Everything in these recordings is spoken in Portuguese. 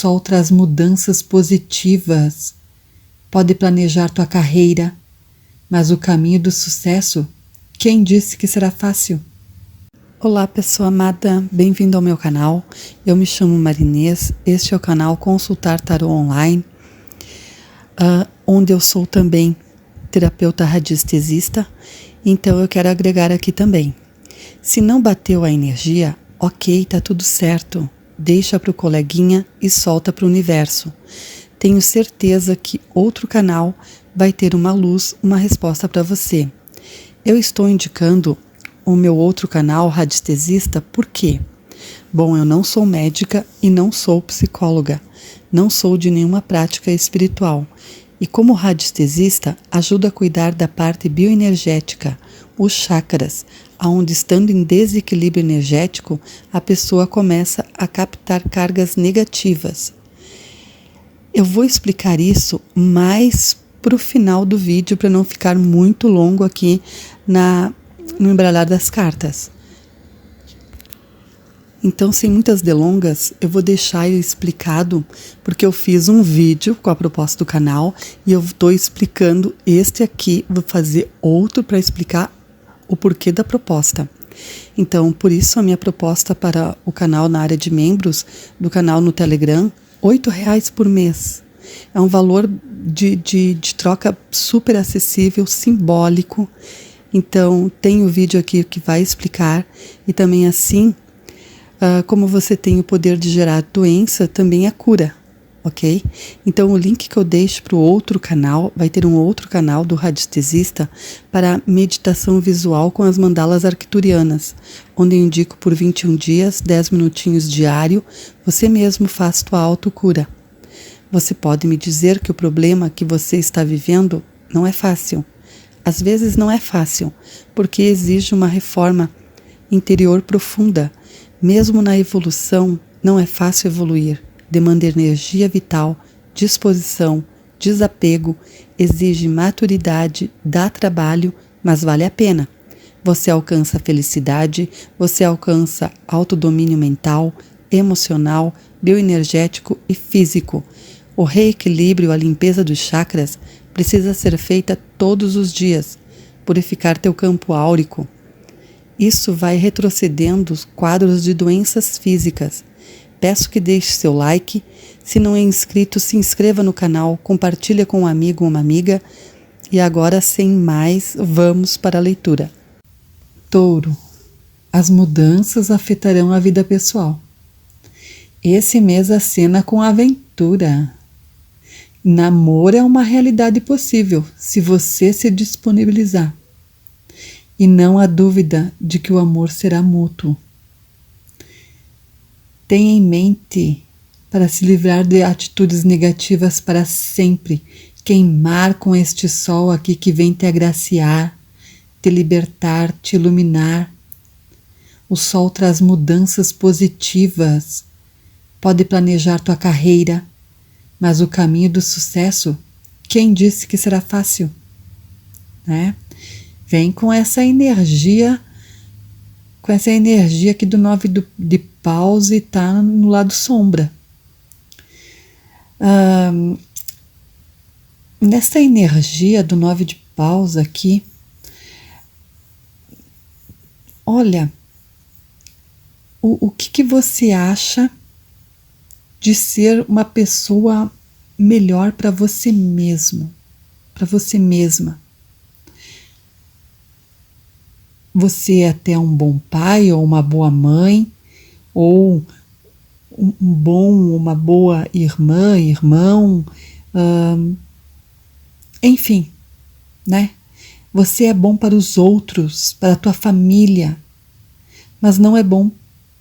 sol traz mudanças positivas. Pode planejar tua carreira, mas o caminho do sucesso, quem disse que será fácil? Olá, pessoa amada, bem-vindo ao meu canal. Eu me chamo Marinês, este é o canal Consultar Tarô Online, onde eu sou também terapeuta radiestesista, então eu quero agregar aqui também. Se não bateu a energia, ok, tá tudo certo, deixa para o coleguinha e solta para o universo. Tenho certeza que outro canal vai ter uma luz, uma resposta para você. Eu estou indicando o meu outro canal, Radiestesista, por quê? Bom, eu não sou médica e não sou psicóloga, não sou de nenhuma prática espiritual. E como radiestesista, ajuda a cuidar da parte bioenergética, os chakras, onde estando em desequilíbrio energético, a pessoa começa a captar cargas negativas. Eu vou explicar isso mais para o final do vídeo, para não ficar muito longo aqui no embaralhar das cartas. Então, sem muitas delongas, eu vou deixar explicado, porque eu fiz um vídeo com a proposta do canal e eu estou explicando este aqui, vou fazer outro para explicar o porquê da proposta. Então, por isso a minha proposta para o canal na área de membros, do canal no Telegram, R$8 por mês. É um valor de troca super acessível, simbólico. Então, tem o vídeo aqui que vai explicar. E também assim, como você tem o poder de gerar doença, também a cura, ok? Então, o link que eu deixo para o outro canal, vai ter um outro canal do Radiestesista para meditação visual com as mandalas arcturianas, onde eu indico por 21 dias, 10 minutinhos diário, você mesmo faz tua autocura. Você pode me dizer que o problema que você está vivendo não é fácil. Às vezes não é fácil, porque exige uma reforma interior profunda. Mesmo na evolução, não é fácil evoluir. Demanda energia vital, disposição, desapego, exige maturidade, dá trabalho, mas vale a pena. Você alcança felicidade, você alcança autodomínio mental, emocional, bioenergético e físico. O reequilíbrio, a limpeza dos chakras precisa ser feita todos os dias, purificar teu campo áurico. Isso vai retrocedendo os quadros de doenças físicas. Peço que deixe seu like. Se não é inscrito, se inscreva no canal, compartilha com um amigo ou uma amiga. E agora, sem mais, vamos para a leitura. Touro. As mudanças afetarão a vida pessoal. Esse mês acena com aventura. Namoro é uma realidade possível, se você se disponibilizar. E não há dúvida de que o amor será mútuo. Tenha em mente para se livrar de atitudes negativas para sempre, queimar com este sol aqui que vem te agraciar, te libertar, te iluminar. O sol traz mudanças positivas. Pode planejar tua carreira, mas o caminho do sucesso, quem disse que será fácil? Né? Vem com essa energia aqui do 9 de paus e está no lado sombra. Nessa energia do 9 de paus aqui, olha, o que você acha de ser uma pessoa melhor para você mesmo, para você mesma? Você é até um bom pai ou uma boa mãe, ou uma boa irmã, irmão, enfim, né? Você é bom para os outros, para a tua família, mas não é bom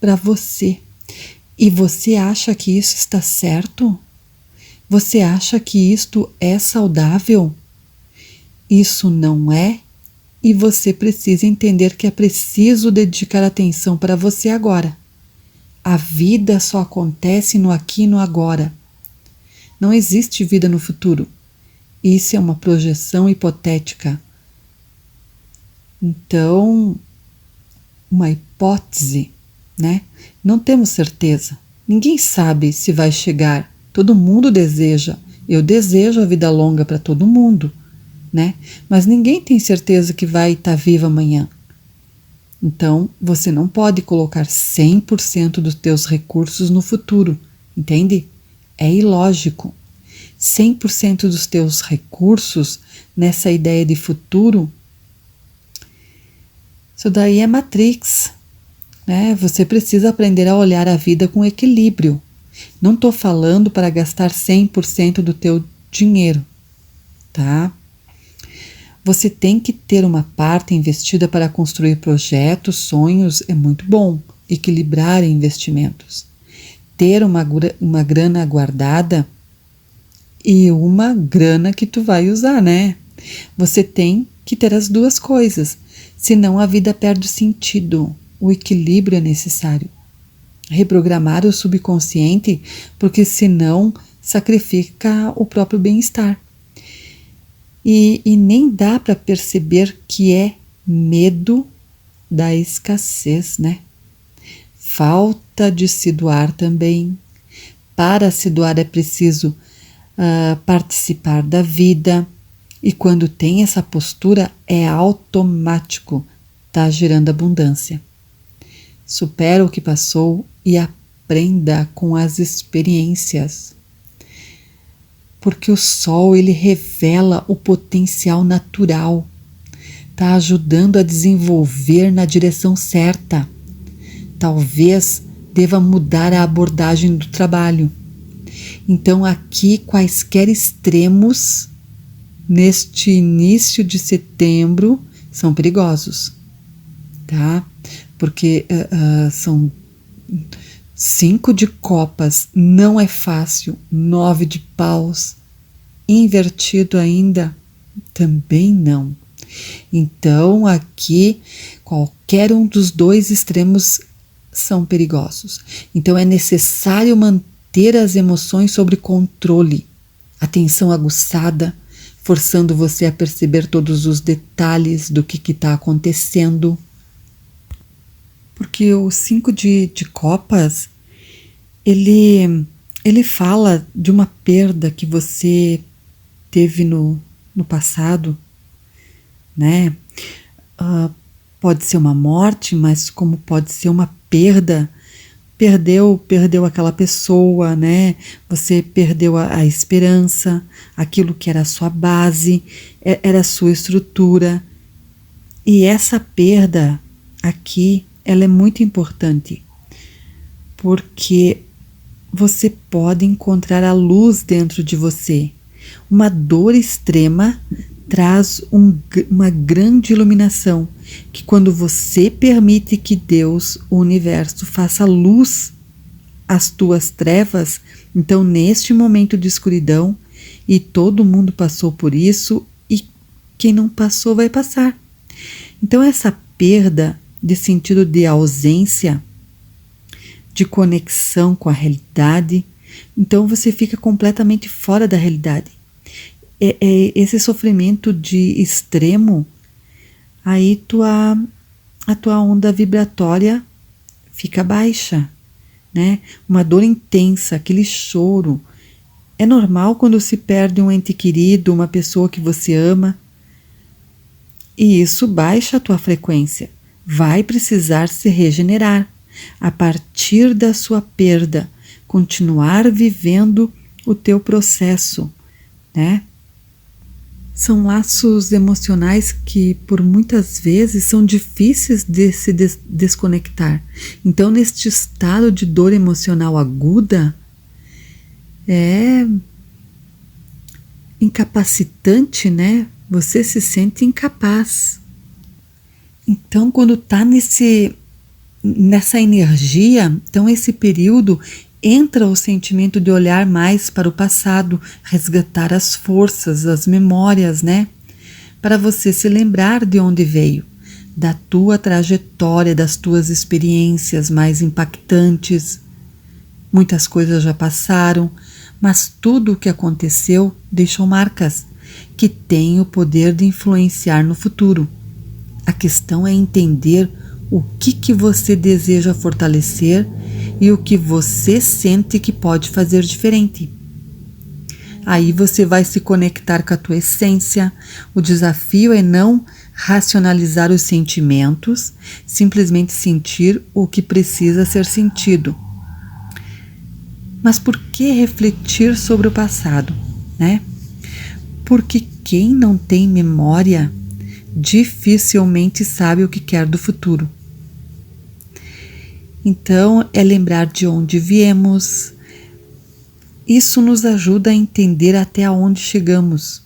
para você. E você acha que isso está certo? Você acha que isto é saudável? Isso não é. E você precisa entender que é preciso dedicar atenção para você agora. A vida só acontece no aqui e no agora. Não existe vida no futuro. Isso é uma projeção hipotética. Então, uma hipótese, né? Não temos certeza. Ninguém sabe se vai chegar. Todo mundo deseja. Eu desejo a vida longa para todo mundo, né? Mas ninguém tem certeza que vai estar vivo amanhã. Então, você não pode colocar 100% dos teus recursos no futuro, entende? É ilógico. 100% dos teus recursos nessa ideia de futuro, isso daí é Matrix, né? Você precisa aprender a olhar a vida com equilíbrio. Não estou falando para gastar 100% do teu dinheiro, tá? Você tem que ter uma parte investida para construir projetos, sonhos, é muito bom. Equilibrar investimentos. Ter uma grana guardada e uma grana que tu vai usar, né? Você tem que ter as duas coisas, senão a vida perde sentido. O equilíbrio é necessário. Reprogramar o subconsciente, porque senão sacrifica o próprio bem-estar. E nem dá para perceber que é medo da escassez, né? Falta de se doar também. Para se doar é preciso participar da vida. E quando tem essa postura, é automático, tá gerando abundância. Supera o que passou e aprenda com as experiências. Porque o sol, ele revela o potencial natural, tá ajudando a desenvolver na direção certa. Talvez deva mudar a abordagem do trabalho. Então aqui quaisquer extremos neste início de setembro são perigosos, tá? Porque são 5 de copas, não é fácil. 9 de paus, invertido ainda, também não. Então aqui qualquer um dos dois extremos são perigosos. Então é necessário manter as emoções sob controle, atenção aguçada, forçando você a perceber todos os detalhes do que está acontecendo. Porque o 5 de copas, ele fala de uma perda que você teve no passado, né? Pode ser uma morte, mas como pode ser uma perda, perdeu aquela pessoa, né? Você perdeu a esperança, aquilo que era a sua base, era a sua estrutura. E essa perda aqui, ela é muito importante, porque você pode encontrar a luz dentro de você. Uma dor extrema traz uma grande iluminação, que quando você permite que Deus, o universo, faça luz às tuas trevas, então neste momento de escuridão, e todo mundo passou por isso, e quem não passou vai passar. Então essa perda de sentido de ausência, de conexão com a realidade, então você fica completamente fora da realidade. Esse sofrimento de extremo, aí a tua onda vibratória fica baixa, né? Uma dor intensa, aquele choro. É normal quando se perde um ente querido, uma pessoa que você ama, e isso baixa a tua frequência. Vai precisar se regenerar a partir da sua perda, continuar vivendo o teu processo, né? São laços emocionais que por muitas vezes são difíceis de se desconectar. Então, neste estado de dor emocional aguda, é incapacitante, né? Você se sente incapaz. Então, quando está nessa energia, então esse período entra o sentimento de olhar mais para o passado, resgatar as forças, as memórias, né? Para você se lembrar de onde veio, da tua trajetória, das tuas experiências mais impactantes. Muitas coisas já passaram, mas tudo o que aconteceu deixou marcas que têm o poder de influenciar no futuro. A questão é entender o que você deseja fortalecer e o que você sente que pode fazer diferente. Aí você vai se conectar com a tua essência. O desafio é não racionalizar os sentimentos, simplesmente sentir o que precisa ser sentido. Mas por que refletir sobre o passado, né? Porque quem não tem memória dificilmente sabe o que quer do futuro. Então, é lembrar de onde viemos. Isso nos ajuda a entender até onde chegamos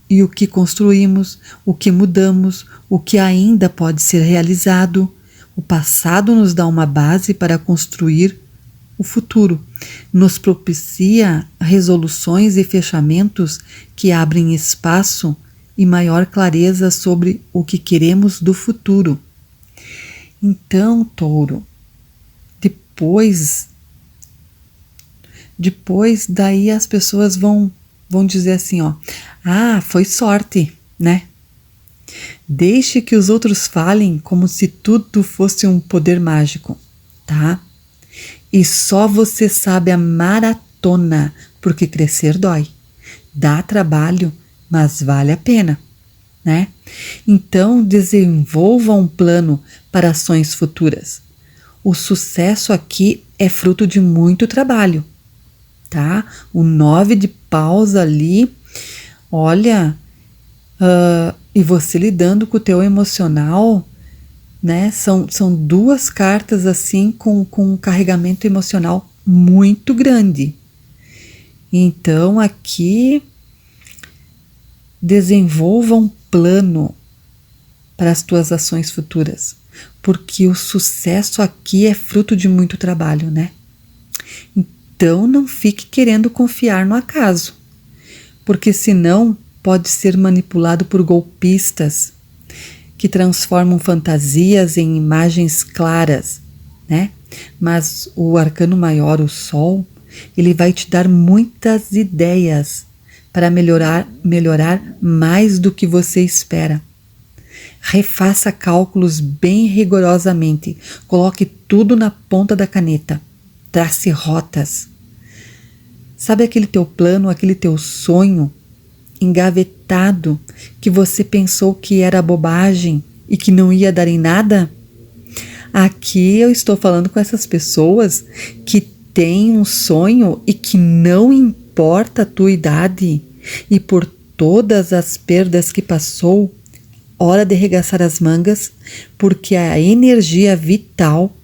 e o que construímos, o que mudamos, o que ainda pode ser realizado. O passado nos dá uma base para construir o futuro, nos propicia resoluções e fechamentos que abrem espaço e maior clareza sobre o que queremos do futuro. Então, Touro, depois daí as pessoas vão dizer assim, ó, foi sorte, né? Deixe que os outros falem como se tudo fosse um poder mágico, tá? E só você sabe a maratona, porque crescer dói. Dá trabalho, mas vale a pena, né? Então, desenvolva um plano para ações futuras. O sucesso aqui é fruto de muito trabalho, tá? O 9 de paus ali, olha, e você lidando com o teu emocional, né? São duas cartas assim com um carregamento emocional muito grande. Então aqui desenvolva um plano para as tuas ações futuras, porque o sucesso aqui é fruto de muito trabalho, né? Então não fique querendo confiar no acaso, porque senão pode ser manipulado por golpistas que transformam fantasias em imagens claras, né? Mas o arcano maior, o Sol, ele vai te dar muitas ideias para melhorar mais do que você espera. Refaça cálculos bem rigorosamente, coloque tudo na ponta da caneta, trace rotas. Sabe aquele teu plano, aquele teu sonho engavetado que você pensou que era bobagem e que não ia dar em nada? Aqui eu estou falando com essas pessoas que têm um sonho e que não importa a tua idade e por todas as perdas que passou, hora de arregaçar as mangas, porque a energia vital,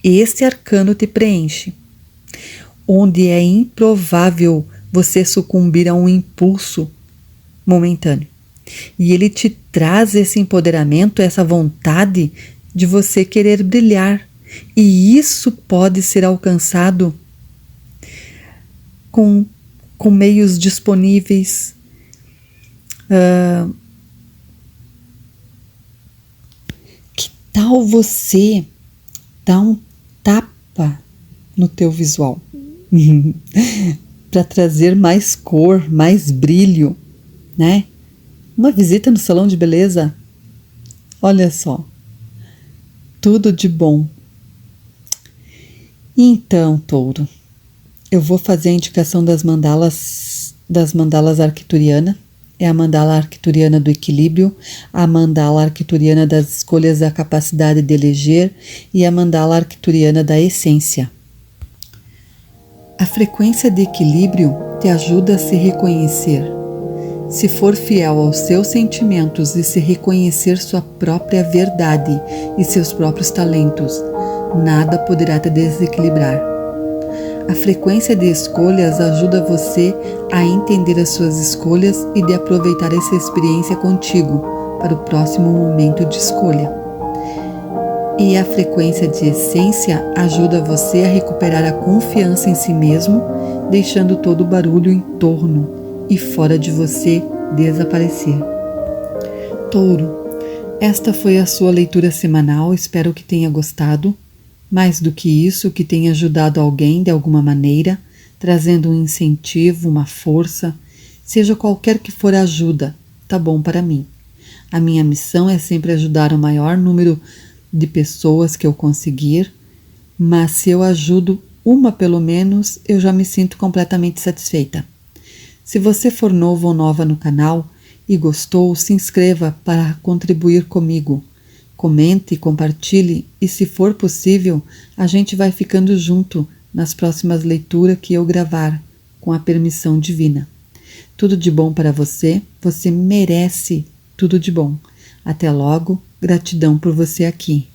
esse arcano te preenche, onde é improvável você sucumbir a um impulso momentâneo. E ele te traz esse empoderamento, essa vontade de você querer brilhar. E isso pode ser alcançado com meios disponíveis. Que tal você dar um tapa no teu visual? Para trazer mais cor, mais brilho, né? Uma visita no salão de beleza, olha só, tudo de bom. Então, Touro, eu vou fazer a indicação das mandalas arcturiana. É a mandala arcturiana do equilíbrio, a mandala arcturiana das escolhas da capacidade de eleger e a mandala arcturiana da essência. A frequência de equilíbrio te ajuda a se reconhecer. Se for fiel aos seus sentimentos e se reconhecer sua própria verdade e seus próprios talentos, nada poderá te desequilibrar. A frequência de escolhas ajuda você a entender as suas escolhas e de aproveitar essa experiência contigo para o próximo momento de escolha. E a frequência de essência ajuda você a recuperar a confiança em si mesmo, deixando todo o barulho em torno e fora de você desaparecer. Touro, esta foi a sua leitura semanal, espero que tenha gostado. Mais do que isso, que tenha ajudado alguém de alguma maneira, trazendo um incentivo, uma força, seja qualquer que for a ajuda, tá bom para mim. A minha missão é sempre ajudar o maior número de pessoas que eu conseguir mas se eu ajudo uma pelo menos, eu já me sinto completamente satisfeita. Se você for novo ou nova no canal e gostou, se inscreva para contribuir comigo. Comente, compartilhe e, se for possível, a gente vai ficando junto nas próximas leituras que eu gravar, com a permissão divina. Tudo de bom para você, você merece tudo de bom. Até logo, gratidão por você aqui.